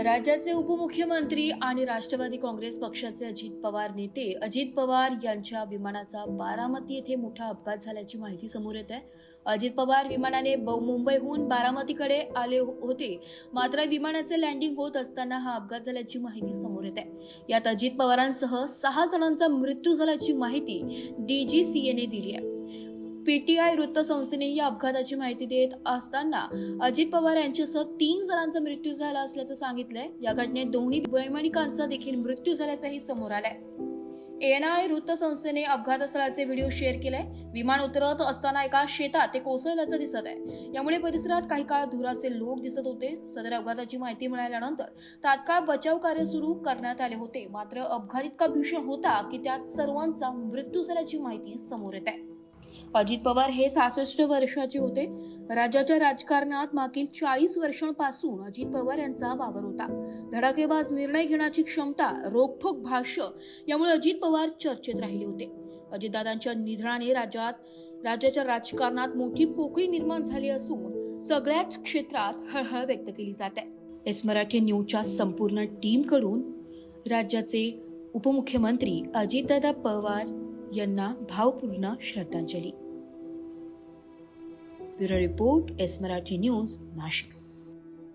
राज्याचे उपमुख्यमंत्री आणि राष्ट्रवादी काँग्रेस पक्षाचे अजित पवार नेते अजित पवार यांच्या विमानाचा बारामती येथे मोठा अपघात झाल्याची माहिती समोर येत आहे. अजित पवार विमानाने मुंबईहून बारामतीकडे आले होते, मात्र विमानाचे लँडिंग होत असताना हा अपघात झाल्याची माहिती समोर येत आहे. यात अजित पवारांसह 6 जणांचा मृत्यू झाल्याची माहिती DGCAने दिली आहे. PTI वृत्तसंस्थेने या अपघाताची माहिती देत असताना अजित पवार यांच्यासह 3 जणांचा मृत्यू झाला असल्याचं सांगितलंय. या घटनेत दोन्ही वैमानिकांचा देखील मृत्यू झाल्याचंही समोर आलंय. ANI वृत्तसंस्थेने अपघातस्थळाचे व्हिडिओ शेअर केलाय. विमान उतरत असताना एका शेतात ते कोसळल्याचं दिसत आहे. यामुळे परिसरात काही काळ धुराचे लोक दिसत होते. सदर अपघाताची माहिती मिळाल्यानंतर तात्काळ बचाव कार्य सुरू करण्यात आले होते, मात्र अपघात इतका भीषण होता की त्यात सर्वांचा मृत्यू झाल्याची माहिती समोर येत आहे. अजित पवार हे 66 वर्षाचे होते. राज्याच्या राजकारणात मागील 40 वर्षांपासून अजित पवार यांचा वावर होता. धडाकेबाज निर्णय घेण्याची क्षमता, रोखठोक भाष्य यामुळे अजित पवार चर्चेत राहिले होते. अजितदादांच्या निधनाने राज्याच्या राजकारणात मोठी पोकळी निर्माण झाली असून सगळ्याच क्षेत्रात हळहळ व्यक्त केली जात आहे. एस मराठी न्यूजच्या संपूर्ण टीमकडून राज्याचे उपमुख्यमंत्री अजितदादा पवार यांना भावपूर्ण श्रद्धांजली. Bureau report, S Marathi news, Nashik.